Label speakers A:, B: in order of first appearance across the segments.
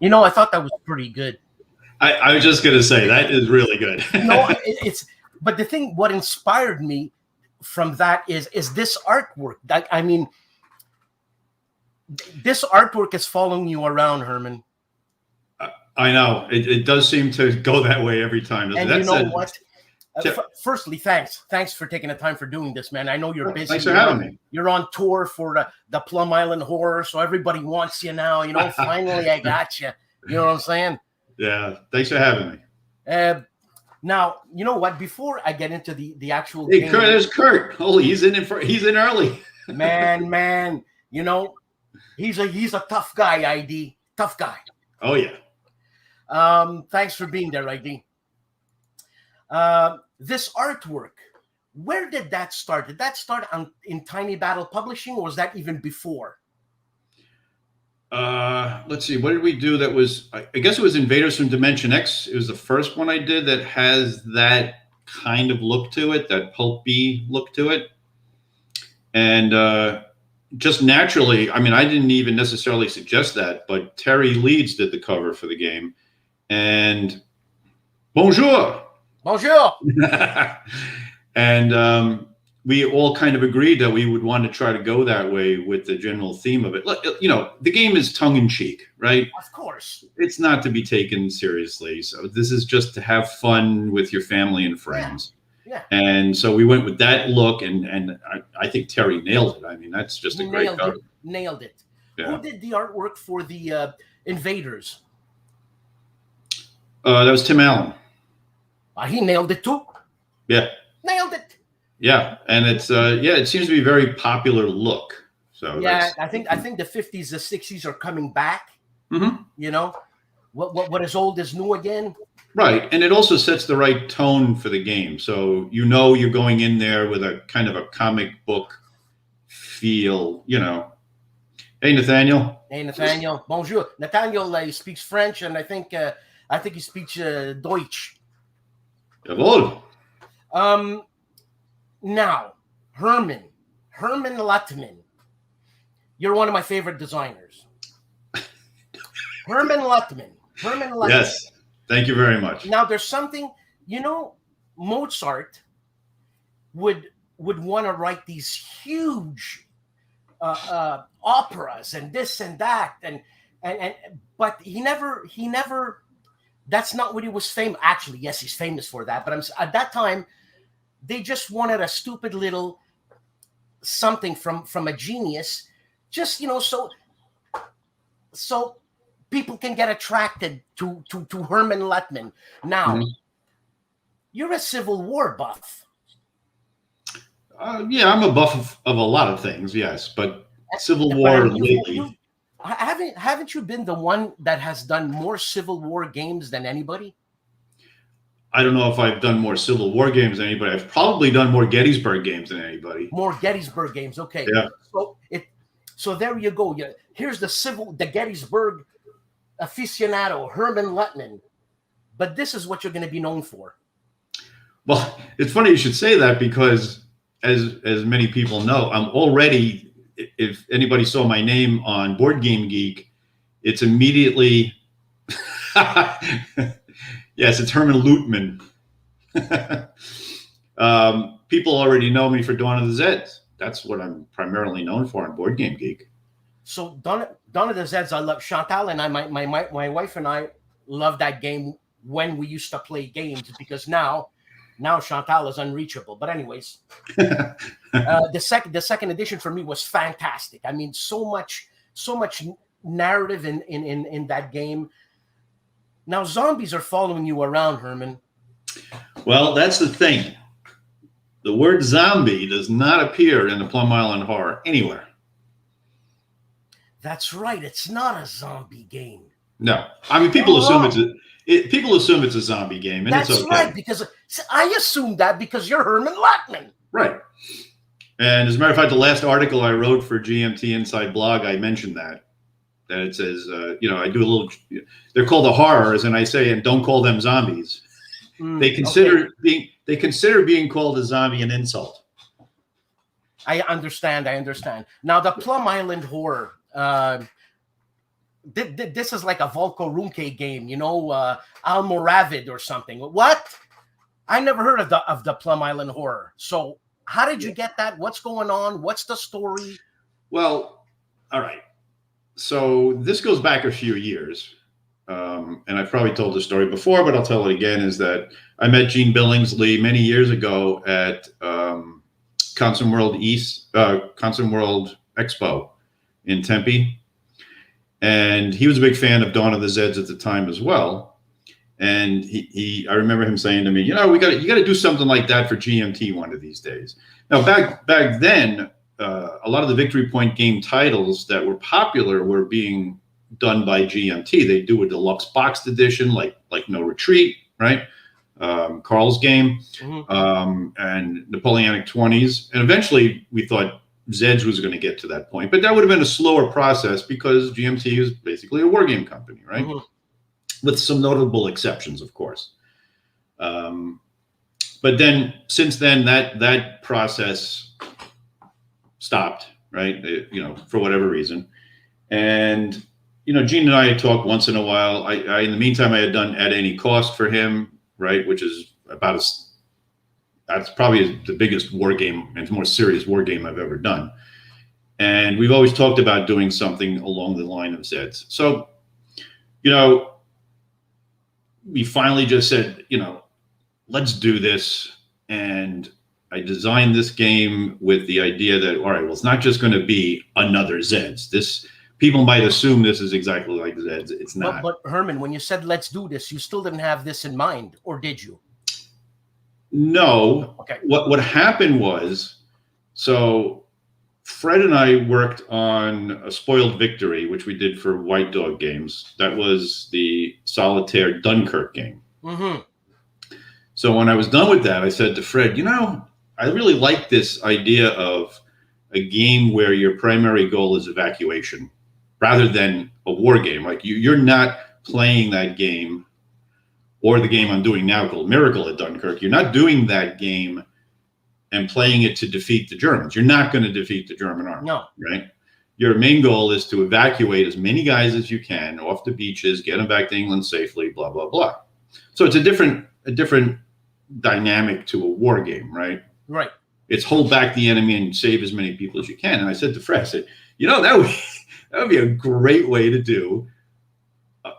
A: You know, I thought that was pretty good.
B: I was just going to say that is really good.
A: No, but the thing, what inspired me from that is this artwork. That, I mean, this artwork is following you around, Herman.
B: I know it does seem to go that way every time.
A: And you know what? Firstly, thanks for taking the time for doing this, man. I know you're busy.
B: Thanks for having me.
A: You're on tour for the Plum Island Horror, so everybody wants you now. You know, finally I got you. You know what I'm saying?
B: Yeah. Thanks for having me.
A: Now, you know what? Before I get into the actual
B: hey,
A: game,
B: Kurt, there's Kurt. Holy, he's in early.
A: man. You know, he's a tough guy. ID, tough guy.
B: Oh yeah.
A: Thanks for being there, ID. This artwork, where did that start? Did that start in Tiny Battle Publishing, or was that even before?
B: Let's see. What did we do? That was, I guess it was Invaders from Dimension X. It was the first one I did that has that kind of look to it, that pulpy look to it. And just naturally, I mean, I didn't even necessarily suggest that, but Terry Leeds did the cover for the game. And bonjour.
A: Bonjour.
B: And we all kind of agreed that we would want to try to go that way with the general theme of it. You know, the game is tongue-in-cheek, right?
A: Of course.
B: It's not to be taken seriously. So this is just to have fun with your family and friends.
A: Yeah.
B: And so we went with that look, and I think Terry nailed it. I mean, that's just a great cover.
A: Nailed it.
B: Yeah.
A: Who did the artwork for the Invaders?
B: That was Tim Allen.
A: He nailed it too.
B: Yeah.
A: Nailed it.
B: Yeah, and it's it seems to be a very popular look. So
A: yeah, I think the 50s, the 60s are coming back.
B: Mm-hmm.
A: You know, what is old is new again.
B: Right, and it also sets the right tone for the game. So you know you're going in there with a kind of a comic book feel. You know. Hey, Nathaniel.
A: Hey, Nathaniel. Bonjour. Nathaniel speaks French, and I think he speaks Deutsch.
B: Jawohl.
A: Now, Hermann Luttmann, you're one of my favorite designers. Hermann Luttmann.
B: Yes, thank you very much.
A: Now, there's something, you know, Mozart would want to write these huge operas and this and that, and but he never. That's not what he was famous. Actually, yes, he's famous for that. But at that time, they just wanted a stupid little something from a genius, just, you know, so people can get attracted to Hermann Luttmann. Now, you're a Civil War buff.
B: Yeah, I'm a buff of a lot of things, yes, but Civil War lately.
A: Haven't you been the one that has done more Civil War games than anybody?
B: I don't know if I've done more Civil War games than anybody. I've probably done more Gettysburg games than anybody.
A: More Gettysburg games, okay.
B: Yeah.
A: So there you go. Here's the Gettysburg aficionado, Hermann Luttmann. But this is what you're going to be known for.
B: Well, it's funny you should say that, because as many people know, I'm already, if anybody saw my name on Board Game Geek, it's immediately yes, it's Hermann Luttmann. People already know me for Dawn of the Zeds. That's what I'm primarily known for on Board Game Geek.
A: So Dawn of the Zeds, I love. Chantal and I, my wife and I love that game when we used to play games, because now Chantal is unreachable. But anyways, the second edition for me was fantastic. I mean, so much narrative in that game. Now zombies are following you around, Herman.
B: Well, that's the thing. The word zombie does not appear in the Plum Island Horror anywhere.
A: That's right. It's not a zombie game.
B: No, I mean, people assume it's a zombie game, and
A: that's
B: it's okay.
A: Right, because I assumed that because you're Hermann Luttmann.
B: Right. And as a matter of fact, the last article I wrote for GMT Inside Blog, I mentioned that it says, you know, I do a little. They're called the horrors, and I say, and don't call them zombies. They consider being called a zombie an insult.
A: I understand. Now, the Plum Island Horror. this is like a Volko Runke game, you know, Almoravid or something. What? I never heard of the Plum Island horror. So how did you get that? What's going on? What's the story?
B: Well, all right. So this goes back a few years. And I've probably told the story before, but I'll tell it again, is that I met Gene Billingsley many years ago at Consum World Expo in Tempe. And he was a big fan of Dawn of the Zeds at the time as well. And I remember him saying to me, you know, you got to do something like that for GMT one of these days. Now, back then, a lot of the Victory Point game titles that were popular were being done by GMT. They do a deluxe boxed edition, like No Retreat, right? Carl's game, and Napoleonic 20s. And eventually we thought Zeds was going to get to that point, but that would have been a slower process because GMT is basically a war game company, right? With some notable exceptions, of course. But then since then, that process stopped, right? You know, for whatever reason. And you know, Gene and I talk once in a while. I in the meantime, I had done At Any Cost for him, right? Which is that's probably the biggest war game and more serious war game I've ever done. And we've always talked about doing something along the line of Zeds. So, you know, we finally just said, you know, let's do this. And I designed this game with the idea that, all right, well, it's not just going to be another Zeds. People might assume this is exactly like Zeds. It's not.
A: But Herman, when you said let's do this, you still didn't have this in mind, or did you?
B: No.
A: Okay.
B: What happened was, so Fred and I worked on a Spoiled Victory, which we did for White Dog Games. That was the solitaire Dunkirk game. So when I was done with that, I said to Fred, you know, I really like this idea of a game where your primary goal is evacuation rather than a war game. Like you're not playing that game, or the game I'm doing now called Miracle at Dunkirk. You're not doing that game and playing it to defeat the Germans. You're not going to defeat the German army. No. Right? Your main goal is to evacuate as many guys as you can off the beaches, get them back to England safely, blah, blah, blah. So it's a different dynamic to a war game, right? Right. It's hold back the enemy and save as many people as you can. And I said to Fred, I said, you know, that would be a great way to do,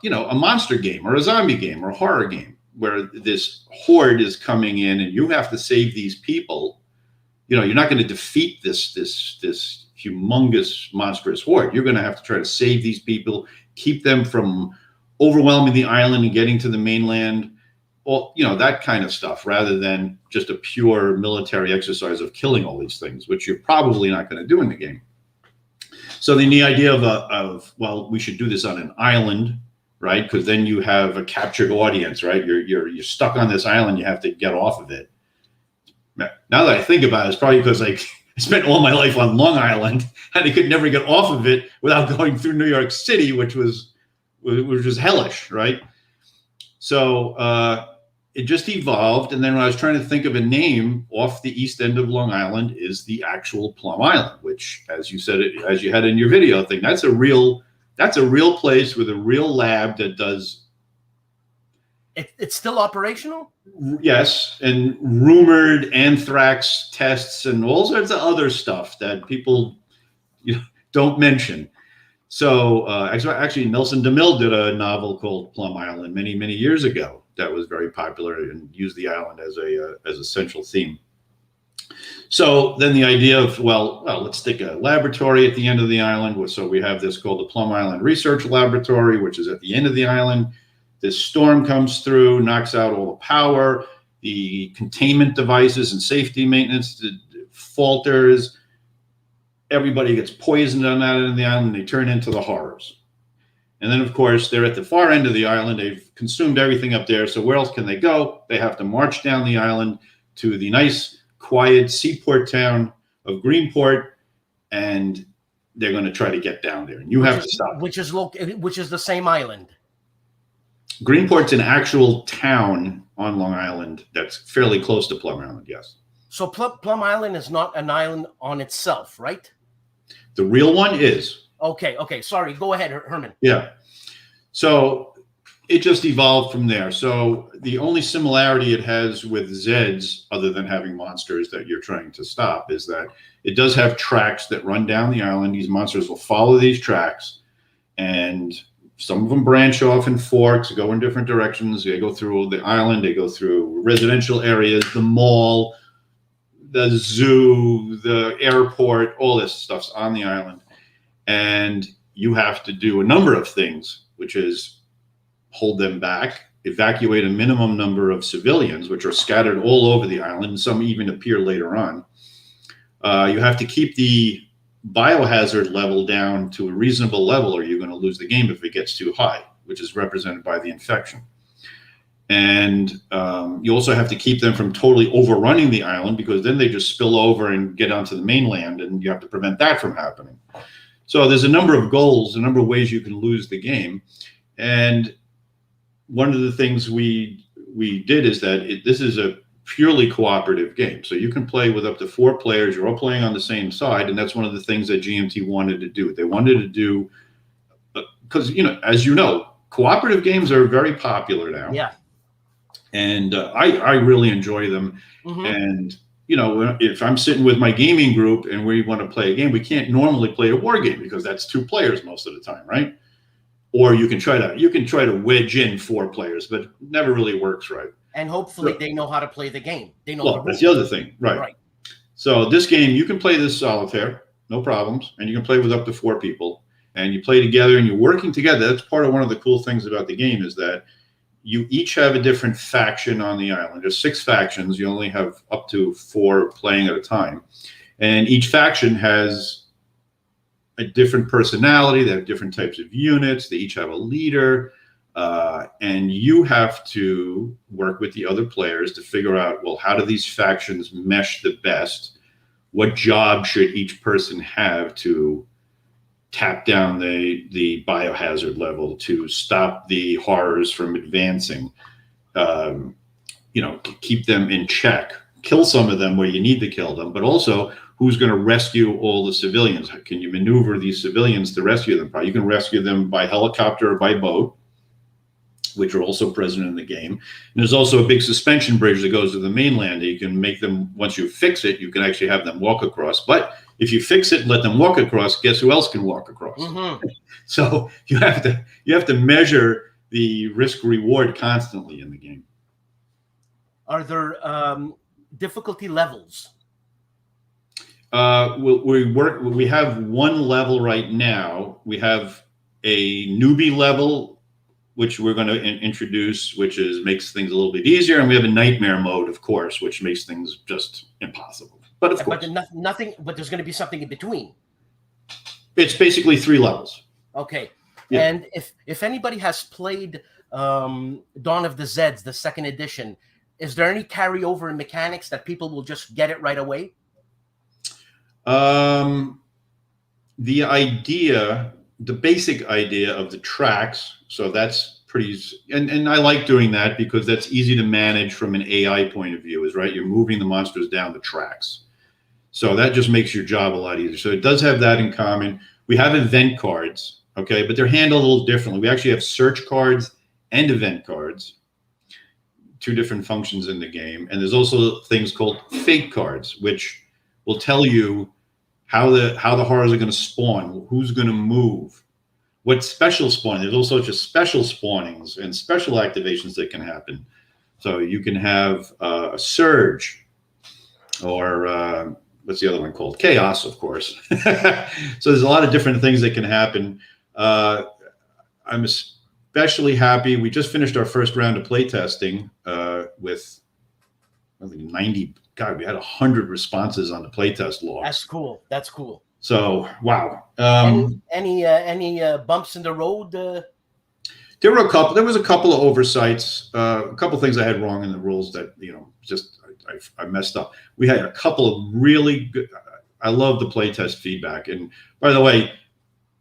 B: you know, a monster game or a zombie game or a horror game where this horde is coming in and you have to save these people. You know, you're not going to defeat this humongous monstrous horde. You're going to have to try to save these people, keep them from overwhelming the island and getting to the mainland. Well, you know, that kind of stuff, rather than just a pure military exercise of killing all these things, which you're probably not going to do in the game. So then the idea of well, we should do this on an island, right? Because then you have a captured audience, right? You're stuck on this island. You have to get off of it. Now that I think about it, it's probably because I spent all my life on Long Island and I could never get off of it without going through New York City, which was hellish, right? So it just evolved, and then when I was trying to think of a name, off the east end of Long Island is the actual Plum Island, which, as you said, as you had in your video thing, that's a real place with a real lab that does.
A: It's still operational?
B: Yes, and rumored anthrax tests and all sorts of other stuff that people don't mention. So actually, Nelson DeMille did a novel called Plum Island many, many years ago that was very popular and used the island as a central theme. So then the idea of, well, let's stick a laboratory at the end of the island. So we have this called the Plum Island Research Laboratory, which is at the end of the island. This storm comes through, knocks out all the power, the containment devices and safety maintenance falters. Everybody gets poisoned on that end of the island. They turn into the horrors. And then, of course, they're at the far end of the island. They've consumed everything up there. So where else can they go? They have to march down the island to the nice, quiet seaport town of Greenport, and they're going to try to get down there. And you have to stop.
A: Which is the same island.
B: Greenport's an actual town on Long Island that's fairly close to Plum Island, yes.
A: So Plum Island is not an island on itself, right?
B: The real one is.
A: Okay. Sorry. Go ahead, Herman.
B: Yeah. So it just evolved from there. So the only similarity it has with Zeds, other than having monsters that you're trying to stop, is that it does have tracks that run down the island. These monsters will follow these tracks, and some of them branch off in forks, go in different directions. They go through the island, they go through residential areas, the mall, the zoo, the airport, all this stuff's on the island. And you have to do a number of things, which is hold them back, evacuate a minimum number of civilians, which are scattered all over the island, and some even appear later on. You have to keep the biohazard level down to a reasonable level, or you're going to lose the game if it gets too high, which is represented by the infection. And you also have to keep them from totally overrunning the island, because then they just spill over and get onto the mainland, and you have to prevent that from happening. So there's a number of goals, a number of ways you can lose the game. And one of the things we did is that this is a purely cooperative game. So you can play with up to 4 players. You're all playing on the same side. And that's one of the things that GMT wanted to do. They wanted to do, because, as you know, cooperative games are very popular now.
A: Yeah.
B: And I really enjoy them.
A: Mm-hmm.
B: And, if I'm sitting with my gaming group and we want to play a game, we can't normally play a war game because that's 2 players most of the time, right? Or you can try to wedge in 4 players, but it never really works right.
A: And hopefully they know how to play the game. They know.
B: Well, that's the other thing, right? So this game, you can play this solitaire, no problems, and you can play with up to 4 people, and you play together and you're working together. That's part of one of the cool things about the game, is that you each have a different faction on the island. There's 6 factions. You only have up to 4 playing at a time, and each faction has a different personality. They have different types of units. They each have a leader. And you have to work with the other players to figure out, well, how do these factions mesh the best? What job should each person have to tap down the biohazard level, to stop the horrors from advancing, keep them in check, kill some of them where you need to kill them, but also who's going to rescue all the civilians? Can you maneuver these civilians to rescue them? You can rescue them by helicopter or by boat, which are also present in the game. And there's also a big suspension bridge that goes to the mainland. You can make them, once you fix it, you can actually have them walk across. But if you fix it and let them walk across, guess who else can walk across? Mm-hmm. So you have to measure the risk reward constantly in the game.
A: Are there difficulty levels?
B: We have 1 level right now. We have a newbie level, which we're going to introduce, which makes things a little bit easier, and we have a nightmare mode, of course, which makes things just impossible. But of course,
A: nothing. But there's going to be something in between.
B: It's basically 3 levels.
A: Okay. Yeah. And if anybody has played Dawn of the Zeds, the 2nd edition, is there any carryover in mechanics that people will just get it right away?
B: The basic idea of the tracks, so that's pretty, and I like doing that because that's easy to manage from an AI point of view, is right, you're moving the monsters down the tracks. So that just makes your job a lot easier. So it does have that in common. We have event cards, okay, but they're handled a little differently. We actually have search cards and event cards, 2 different functions in the game. And there's also things called fate cards, which will tell you how the horrors are going to spawn, who's going to move, what special spawning. There's all sorts of special spawnings and special activations that can happen. So you can have a surge, or what's the other one called? Chaos, of course. So there's a lot of different things that can happen. I'm especially happy. We just finished our first round of playtesting with, I think, 90. God, we had 100 responses on the playtest log.
A: That's cool. That's cool.
B: So, wow.
A: Any bumps in the road?
B: There were a couple. There was a couple of oversights. A couple of things I had wrong in the rules that just I messed up. We had a couple of really good. I love the playtest feedback. And by the way,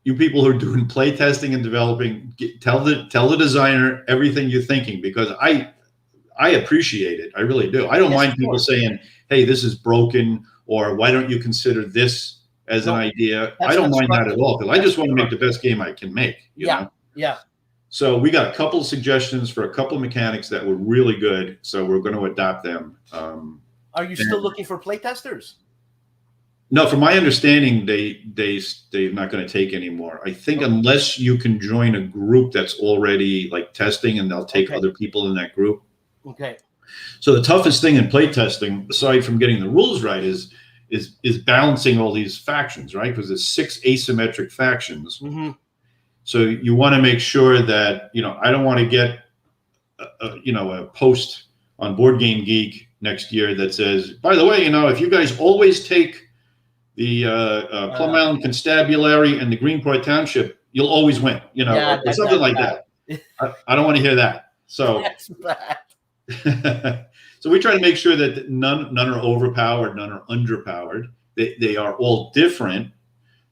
B: you people who are doing playtesting and developing, tell the designer everything you're thinking, because I appreciate it. I really do. I don't mind people saying, hey, this is broken, or why don't you consider this as an idea,
A: That's
B: I don't mind that at
A: constructive.
B: all, because I just want to make the best game I can make. You know?
A: Yeah.
B: So we got a couple of suggestions for a couple of mechanics that were really good. So we're going to adopt them.
A: Are you still looking for playtesters?
B: No, from my understanding, they're not going to take anymore. I think unless you can join a group that's already like testing, and they'll take other people in that group.
A: Okay.
B: So the toughest thing in playtesting, aside from getting the rules right, is balancing all these factions, right? Because there's 6 asymmetric factions.
A: Mm-hmm.
B: So you want to make sure that, you know, I don't want to get a post on Board Game Geek next year that says, by the way, you know, if you guys always take the Plum Island Constabulary and the Greenport Township, you'll always win, you know, or something like that. I don't want to hear that. So
A: that's bad.
B: So we try to make sure that none are overpowered, none are underpowered. They are all different.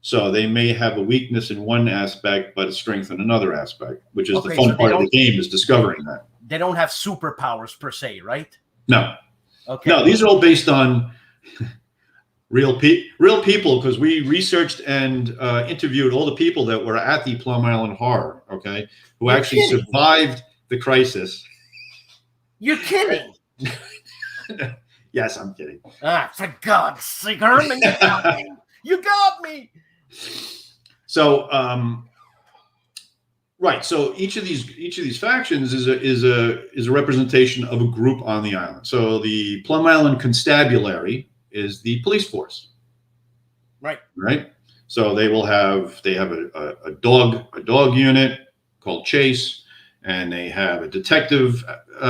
B: So they may have a weakness in one aspect, but a strength in another aspect, which is the fun part of the game, is discovering that.
A: They don't have superpowers per se, right?
B: No.
A: Okay.
B: No, these are all based on real people, because we researched and interviewed all the people that were at the Plum Island Horror, okay, who actually survived the crisis.
A: You're kidding.
B: Yes, I'm kidding.
A: For God's sake, Herman, you got me. You got me.
B: So, right. So each of these factions is a representation of a group on the island. So the Plum Island Constabulary is the police force.
A: Right.
B: Right. So they have a dog unit called Chase, and they have a detective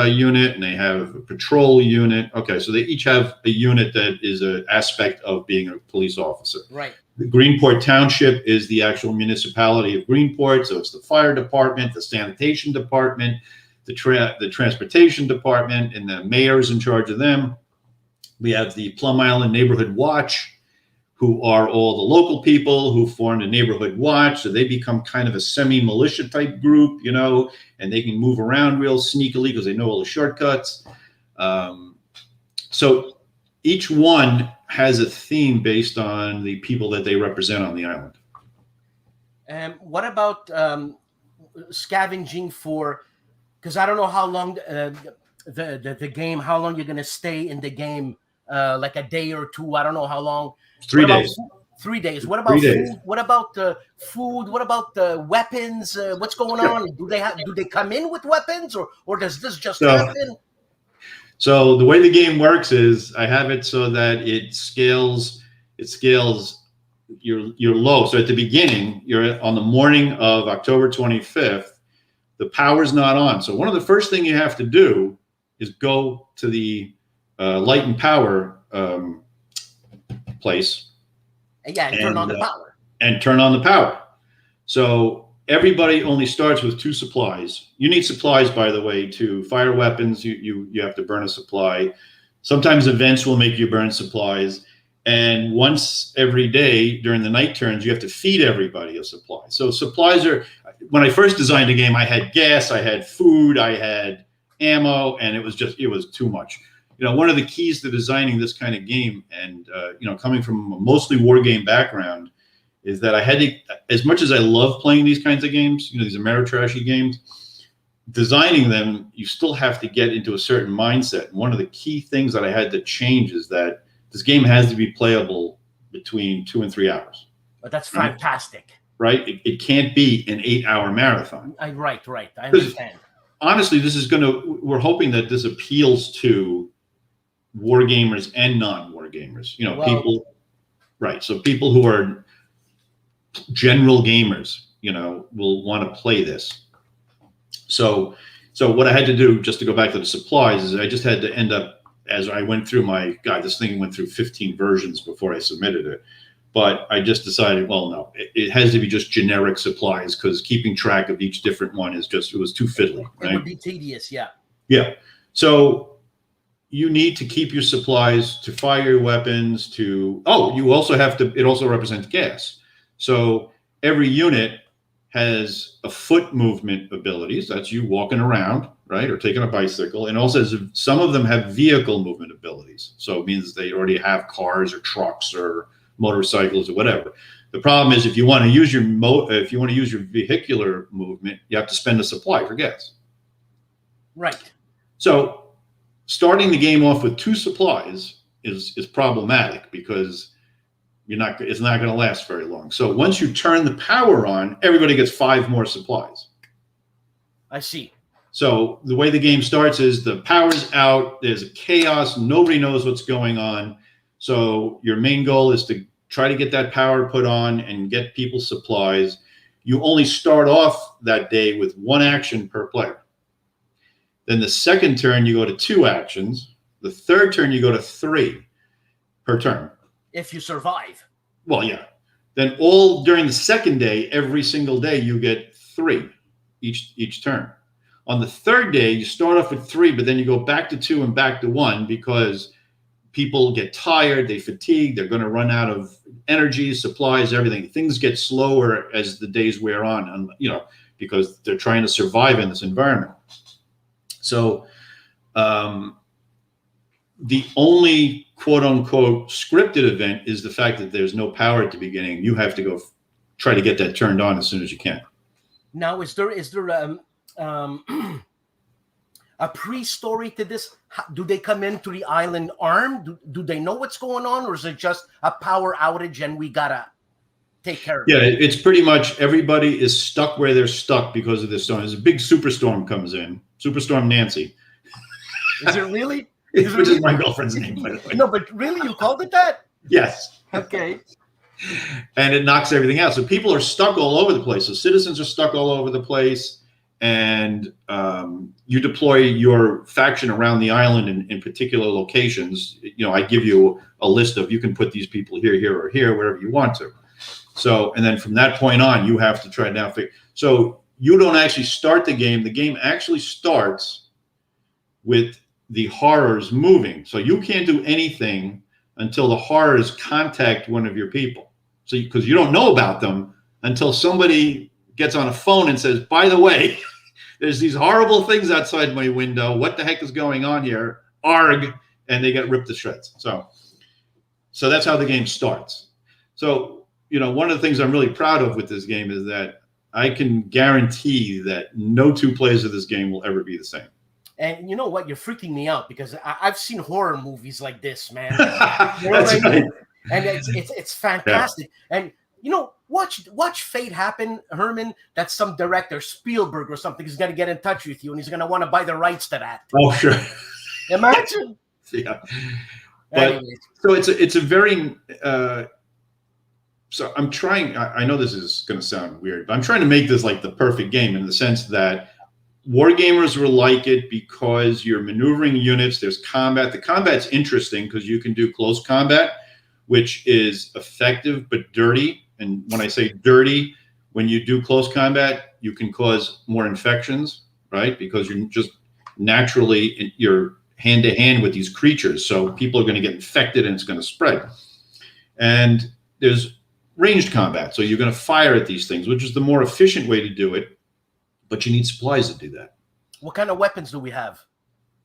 B: unit, and they have a patrol unit. Okay, so they each have a unit that is an aspect of being a police officer.
A: Right.
B: The Greenport Township is the actual municipality of Greenport, so it's the fire department, the sanitation department, the transportation department, and the mayor's in charge of them. We have the Plum Island Neighborhood Watch, who are all the local people who formed a neighborhood watch. So they become kind of a semi-militia type group, you know, and they can move around real sneakily because they know all the shortcuts. So each one has a theme based on the people that they represent on the island.
A: What about scavenging for, because I don't know how long the game, how long you're going to stay in the game, like a day or two. I don't know how long.
B: 3 days.
A: 3 days. What about food? What about the food? What about the weapons? What's going on? Do they come in with weapons, or does this just happen?
B: So the way the game works is I have it so that it scales your low. So at the beginning, you're on the morning of October 25th, the power's not on. So one of the first things you have to do is go to the light and power place.
A: Yeah, and turn on the power.
B: And turn on the power. So everybody only starts with 2 supplies. You need supplies, by the way, to fire weapons. You have to burn a supply. Sometimes events will make you burn supplies. And once every day during the night turns, you have to feed everybody a supply. So supplies are, when I first designed the game, I had gas, I had food, I had ammo, and it was too much. You know, one of the keys to designing this kind of game, and you know, coming from a mostly war game background, is that I had to, as much as I love playing these kinds of games, you know, these Ameritrashy games, designing them, you still have to get into a certain mindset. And one of the key things that I had to change is that this game has to be playable between 2 and 3 hours.
A: But that's fantastic.
B: Right? It can't be an 8-hour marathon.
A: Right. I understand.
B: Honestly, we're hoping that this appeals to war gamers and non-war gamers. You know, people, right? So people who are general gamers, you know, will want to play this. So what I had to do, just to go back to the supplies, is I just had to end up, as I went through this thing went through 15 versions before I submitted it. But I just decided, well, no, it has to be just generic supplies, because keeping track of each different one it was too fiddly. Right?
A: It would be tedious, yeah.
B: Yeah. So you need to keep your supplies to fire your weapons you also have to, it also represents gas. So every unit has a foot movement abilities. That's you walking around, right? Or taking a bicycle. And also some of them have vehicle movement abilities. So it means they already have cars or trucks or motorcycles or whatever. The problem is if you want to use your vehicular movement, you have to spend a supply for gas.
A: Right.
B: So starting the game off with 2 supplies is problematic because it's not going to last very long. So once you turn the power on, everybody gets 5 more supplies.
A: I see.
B: So the way the game starts is the power's out, there's a chaos, nobody knows what's going on. So your main goal is to try to get that power put on and get people supplies. You only start off that day with 1 action per player. Then the second turn, you go to 2 actions. The third turn, you go to 3 per turn.
A: If you survive.
B: Well, yeah. Then all during the second day, every single day, you get 3 each turn. On the third day, you start off with 3, but then you go back to 2 and back to 1 because people get tired, they fatigue, they're going to run out of energy, supplies, everything. Things get slower as the days wear on, and because they're trying to survive in this environment. So the only quote unquote scripted event is the fact that there's no power at the beginning. You have to go try to get that turned on as soon as you can.
A: Now, is there a pre-story to this? Do they come into the island armed? Do they know what's going on, or is it just a power outage and we gotta take care of it?
B: Yeah, it's pretty much everybody is stuck where they're stuck because of this storm. There's a big superstorm comes in, Superstorm Nancy.
A: Is it really?
B: Which is my girlfriend's name, by the way.
A: No, but really, you called it that?
B: Yes.
A: Okay.
B: And it knocks everything out. So people are stuck all over the place. So citizens are stuck all over the place. And you deploy your faction around the island in particular locations. I give you a list of, you can put these people here, here, or here, wherever you want to. So, and then from that point on, you have to try now. So you don't actually start the game. The game actually starts with the horrors moving. So you can't do anything until the horrors contact one of your people. So, because you don't know about them until somebody gets on a phone and says, by the way, there's these horrible things outside my window. What the heck is going on here? Arg. And they get ripped to shreds. So that's how the game starts. So, one of the things I'm really proud of with this game is that I can guarantee that no 2 players of this game will ever be the same. And
A: you know what? You're freaking me out because I've seen horror movies like this, man.
B: That's right.
A: And it's fantastic. Yeah. And watch fate happen, Herman. That some director, Spielberg or something, is going to get in touch with you, and he's going to want to buy the rights to that.
B: Oh, sure.
A: Imagine.
B: Yeah. But so it's a very. So I'm trying. I know this is going to sound weird, but I'm trying to make this like the perfect game in the sense that wargamers will like it because you're maneuvering units. There's combat. The combat's interesting because you can do close combat, which is effective but dirty. And when I say dirty, when you do close combat, you can cause more infections, right? Because you're just naturally, you're hand to hand with these creatures. So people are going to get infected and it's going to spread. And there's ranged combat. So you're going to fire at these things, which is the more efficient way to do it. But you need supplies to do that.
A: What kind of weapons do we have?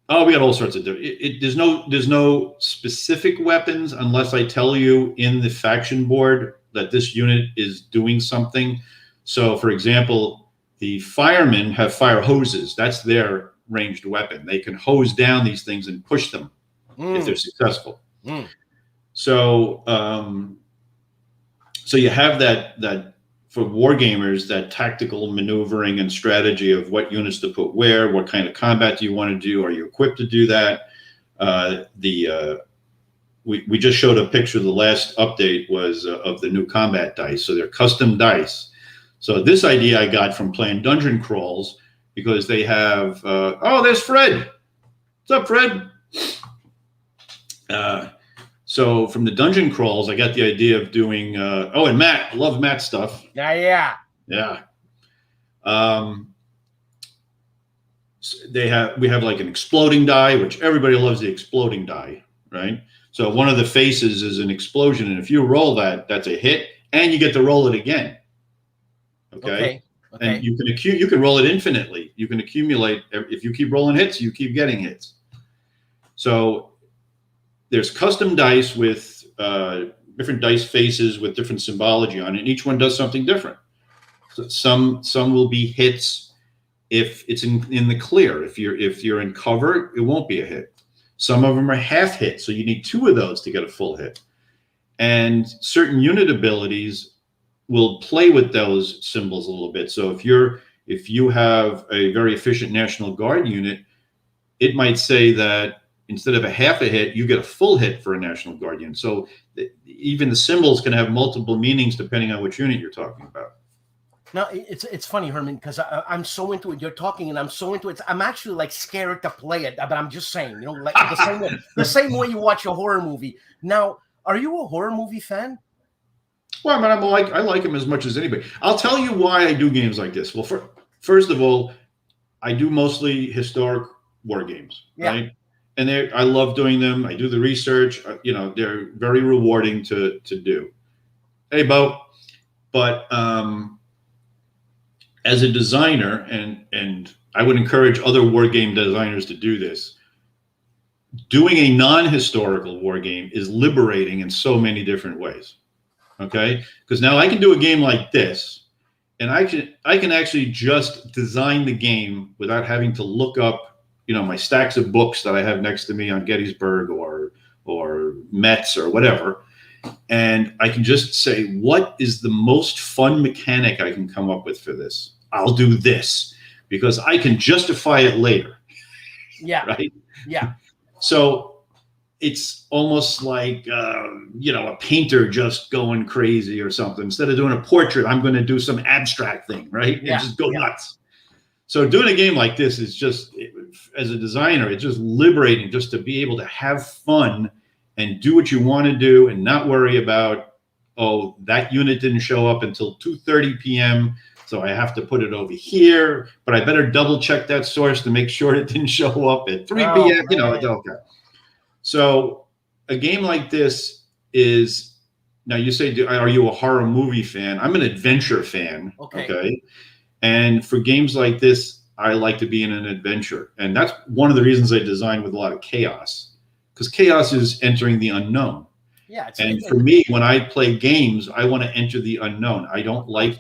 B: Oh, we got all sorts of different. There's no specific weapons unless I tell you in the faction board that this unit is doing something. So, for example, the firemen have fire hoses. That's their ranged weapon. They can hose down these things and push them if they're successful. So, so you have that for wargamers, that tactical maneuvering and strategy of what units to put where, what kind of combat do you want to do? Are you equipped to do that? We just showed a picture. The last update was of the new combat dice. So they're custom dice. So this idea I got from playing dungeon crawls because they have, oh, there's Fred. What's up, Fred? So from the dungeon crawls, I got the idea of doing, oh, and Matt, I love Matt stuff.
A: Yeah.
B: We have like an exploding die, which everybody loves the exploding die, right? So one of the faces is an explosion, and if you roll that, that's a hit, and you get to roll it again. Okay. And you can roll it infinitely. You can accumulate. If you keep rolling hits, you keep getting hits. So there's custom dice with different dice faces with different symbology on it. And each one does something different. So some will be hits if it's in the clear. If you're in cover, it won't be a hit. Some of them are half hits, so you need 2 of those to get a full hit. And certain unit abilities will play with those symbols a little bit. So if you have a very efficient National Guard unit, it might say that instead of a half a hit, you get a full hit for a National Guard unit. So even the symbols can have multiple meanings depending on which unit you're talking about.
A: No, it's funny, Herman, because I'm so into it. You're talking, and I'm so into it. I'm actually like scared to play it, but I'm just saying, you know, like the same way you watch a horror movie. Now, are you a horror movie fan?
B: Well, I mean, I like them as much as anybody. I'll tell you why I do games like this. Well, first of all, I do mostly historic war games, right? And I love doing them. I do the research. You know, they're very rewarding to do. Hey, Bo, but as a designer, and I would encourage other war game designers to do this, doing a non-historical war game is liberating in so many different ways. Okay, because now I can do a game like this, and I can actually just design the game without having to look up, you know, my stacks of books that I have next to me on Gettysburg or Metz or whatever. And I can just say, what is the most fun mechanic I can come up with for this? I'll do this because I can justify it later.
A: Yeah.
B: Right?
A: Yeah.
B: So it's almost like, you know, a painter just going crazy or something. Instead of doing a portrait, I'm going to do some abstract thing, right?
A: Yeah.
B: And just go nuts. So doing a game like this is just, as a designer, it's just liberating just to be able to have fun and do what you want to do and not worry about, oh, that unit didn't show up until 2:30 p.m., so I have to put it over here, but I better double check that source to make sure it didn't show up at 3 p.m. You know, okay. So a game like this is, now you say, are you a horror movie fan? I'm an adventure fan. Okay. And for games like this, I like to be in an adventure. And that's one of the reasons I design with a lot of chaos. Because chaos is entering the unknown. Yeah. And for me, when I play games, I want to enter the unknown. I don't like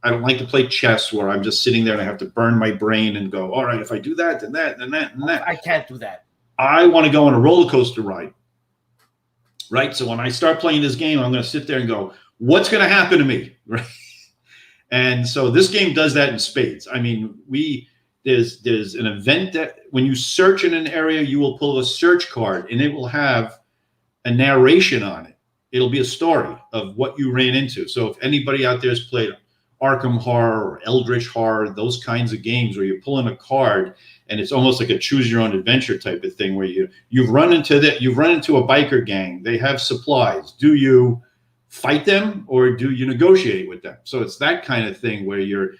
B: to play chess where I'm just sitting there and I have to burn my brain and go, all right, if I do that, then that, then that, and that.
A: I can't do that.
B: I want to go on a roller coaster ride. Right? So when I start playing this game, I'm going to sit there and go, what's going to happen to me? Right? And so this game does that in spades. I mean, there's an event that when you search in an area, you will pull a search card and it will have a narration on it. It'll be a story of what you ran into. So if anybody out there has played Arkham Horror or Eldritch Horror, those kinds of games where you're pulling a card and it's almost like a choose your own adventure type of thing where you've run into a biker gang. They have supplies. Do you fight them or do you negotiate with them? So it's that kind of thing where you're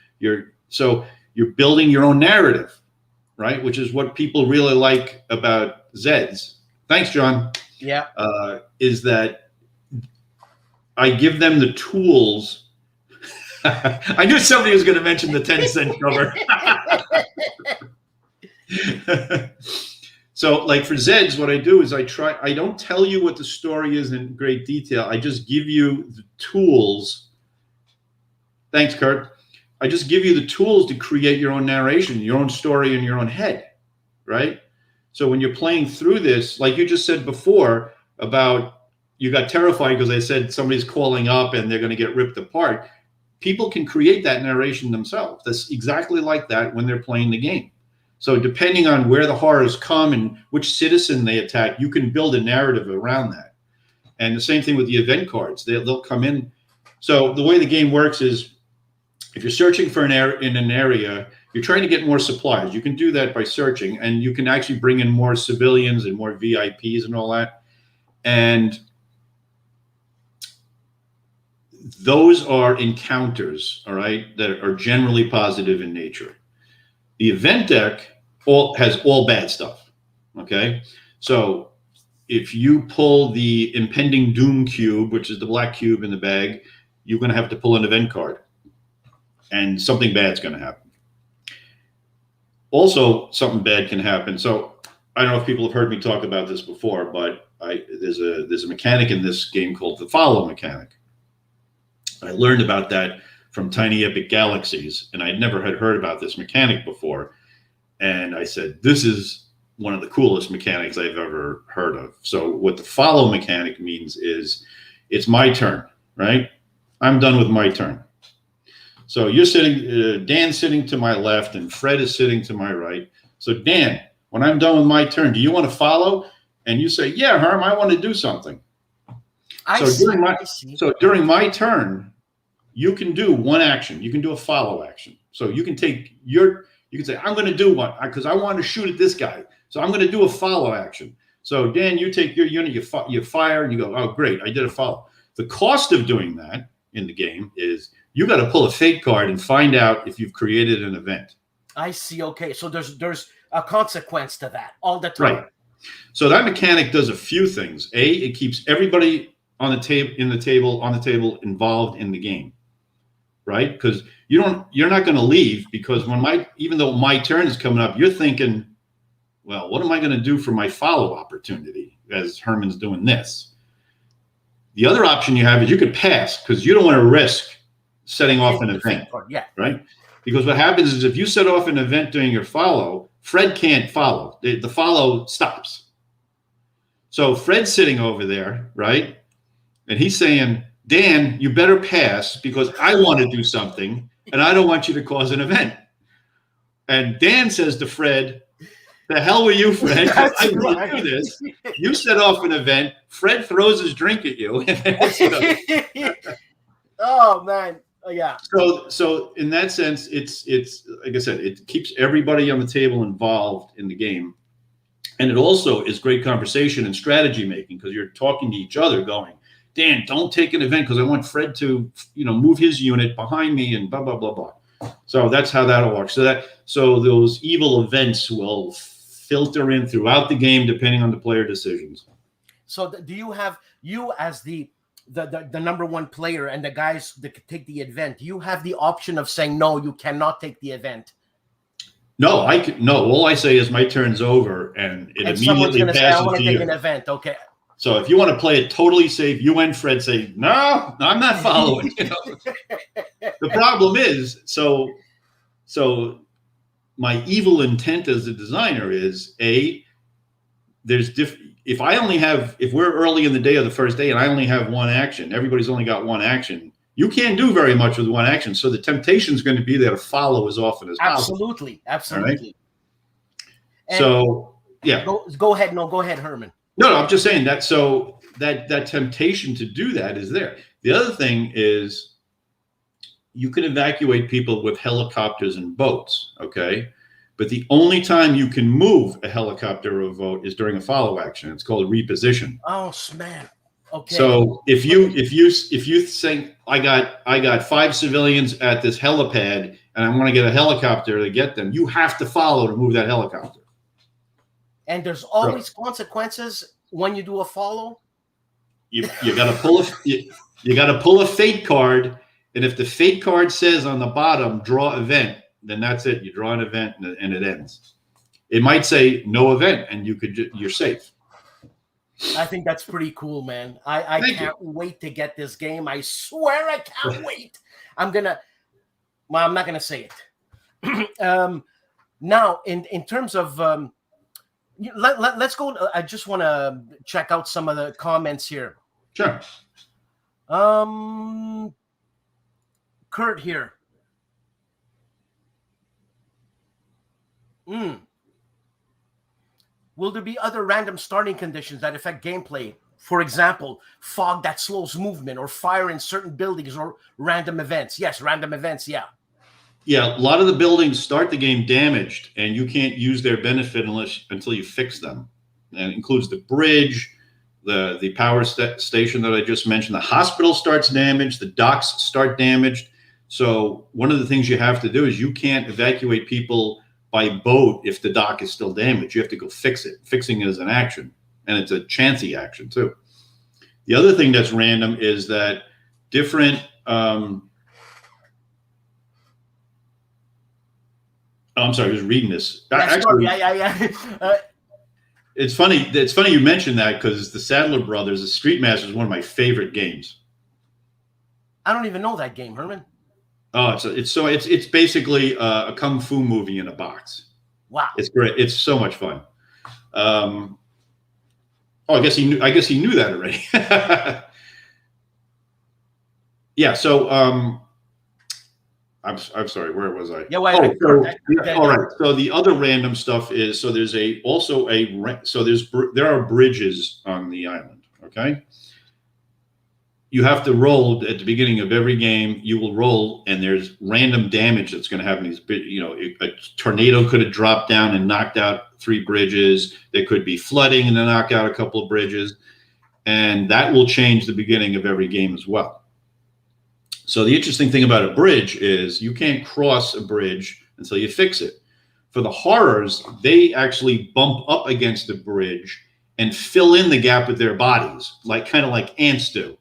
B: building your own narrative, right? Which is what people really like about Zeds. Thanks, John.
A: Yeah.
B: Is that I give them the tools. I knew somebody was going to mention the 10-cent cover. So like for Zeds, what I do is I don't tell you what the story is in great detail. I just give you the tools. Thanks, Kurt. I just give you the tools to create your own narration, your own story in your own head, right? So when you're playing through this, like you just said before about you got terrified because I said somebody's calling up and they're going to get ripped apart. People can create that narration themselves. That's exactly like that when they're playing the game. So depending on where the horrors come and which citizen they attack, you can build a narrative around that. And the same thing with the event cards. They'll come in. So the way the game works is if you're searching for in an area, you're trying to get more supplies. You can do that by searching, and you can actually bring in more civilians and more VIPs and all that. And those are encounters, all right, that are generally positive in nature. The event deck has all bad stuff, okay? So if you pull the impending doom cube, which is the black cube in the bag, you're going to have to pull an event card. And something bad's going to happen. Also, something bad can happen. So I don't know if people have heard me talk about this before, but there's a mechanic in this game called the follow mechanic. I learned about that from Tiny Epic Galaxies, and I'd never had heard about this mechanic before. And I said, this is one of the coolest mechanics I've ever heard of. So what the follow mechanic means is it's my turn, right? I'm done with my turn. So you're sitting, Dan's sitting to my left and Fred is sitting to my right. So Dan, when I'm done with my turn, do you want to follow? And you say, yeah, Herm, I want to do something. So during my turn, you can do one action. You can do a follow action. So you can take you can say, I'm going to do one because I want to shoot at this guy. So I'm going to do a follow action. So Dan, you take your unit, you fire, and you go, oh, great, I did a follow. The cost of doing that in the game is you got to pull a fate card and find out if you've created an event.
A: I see. Okay, so there's a consequence to that all the time. Right.
B: So that mechanic does a few things. A, it keeps everybody on the table involved in the game, right? Because you're not going to leave because even though my turn is coming up, you're thinking, well, what am I going to do for my follow opportunity as Herman's doing this? The other option you have is you could pass because you don't want to risk setting off an event, right? Because what happens is if you set off an event during your follow, Fred can't follow. The follow stops. So Fred's sitting over there, right? And he's saying, Dan, you better pass because I want to do something and I don't want you to cause an event. And Dan says to Fred, the hell were you, Fred? I didn't do this. You set off an event. Fred throws his drink at you.
A: Oh, man. Oh, yeah.
B: So in that sense, it's like I said, it keeps everybody on the table involved in the game. And it also is great conversation and strategy making because you're talking to each other going, Dan, don't take an event because I want Fred to, move his unit behind me and blah, blah, blah, blah. So that's how that'll work. So those evil events will filter in throughout the game depending on the player decisions.
A: So do you have, you as the number one player and the guys that take the event, you have the option of saying, no, you cannot take the event?
B: No, no. All I say is my turn's over and it immediately passes
A: say, I want to
B: you.
A: take an event. Okay.
B: So if you want to play it totally safe, you and Fred say, no, I'm not following. The problem is, so my evil intent as a designer is if we're early in the day of the first day and I only have one action, everybody's only got one action, you can't do very much with one action. So the temptation is going to be there to follow as often as possible.
A: Absolutely.
B: Right? So yeah.
A: Go ahead. No, go ahead, Herman.
B: No, I'm just saying that. So that temptation to do that is there. The other thing is you can evacuate people with helicopters and boats. Okay. But the only time you can move a helicopter or a boat is during a follow action. It's called reposition.
A: Oh, man. Okay.
B: So if you say I got 5 civilians at this helipad and I want to get a helicopter to get them, you have to follow to move that helicopter.
A: And there's always consequences when you do a follow.
B: You got to pull a fate card, and if the fate card says on the bottom "draw event," then that's it. You draw an event and it ends. It might say no event, and you're safe.
A: I think that's pretty cool, man. I can't wait to get this game. I swear I can't wait. I'm not gonna say it. Now, in terms of let's go. I just want to check out some of the comments here.
B: Sure.
A: Kurt here. Will there be other random starting conditions that affect gameplay? For example, fog that slows movement or fire in certain buildings or random events? Yes, random events, yeah.
B: Yeah, a lot of the buildings start the game damaged, and you can't use their benefit until you fix them. And it includes the bridge, the power station that I just mentioned. The hospital starts damaged. The docks start damaged. So one of the things you have to do is you can't evacuate people by boat if the dock is still damaged. You have to go fix it. Fixing it is an action, and it's a chancy action too. The other thing that's random is that different I'm sorry, I was reading this.
A: Yeah.
B: It's funny. It's funny you mentioned that because the Sadler Brothers, the Street Master, is one of my favorite games.
A: I don't even know that game, Herman.
B: Oh, it's basically a kung fu movie in a box.
A: Wow,
B: it's great. It's so much fun. Oh, I guess he knew that already. Yeah. So I'm sorry. Where was I?
A: Yeah.
B: All right. So the other random stuff is there's there are bridges on the island. Okay. You have to roll at the beginning of every game. You will roll, and there's random damage that's going to happen. These, a tornado could have dropped down and knocked out 3 bridges. There could be flooding and then knock out a couple of bridges, and that will change the beginning of every game as well. So the interesting thing about a bridge is you can't cross a bridge until you fix it. For the horrors, they actually bump up against the bridge and fill in the gap with their bodies, kind of like ants do.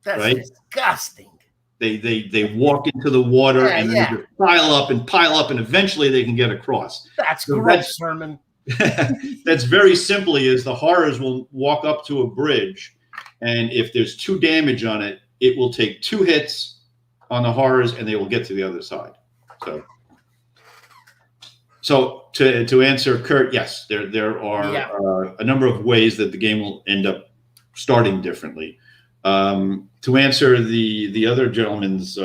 A: That's
B: right?
A: Disgusting.
B: They walk into the water and then they just pile up, and eventually they can get across.
A: That's gross, Herman.
B: That's very simply is the horrors will walk up to a bridge, and if there's 2 damage on it, it will take 2 hits on the horrors and they will get to the other side. So to answer Kurt, yes, there are a number of ways that the game will end up starting differently. To answer the other gentleman's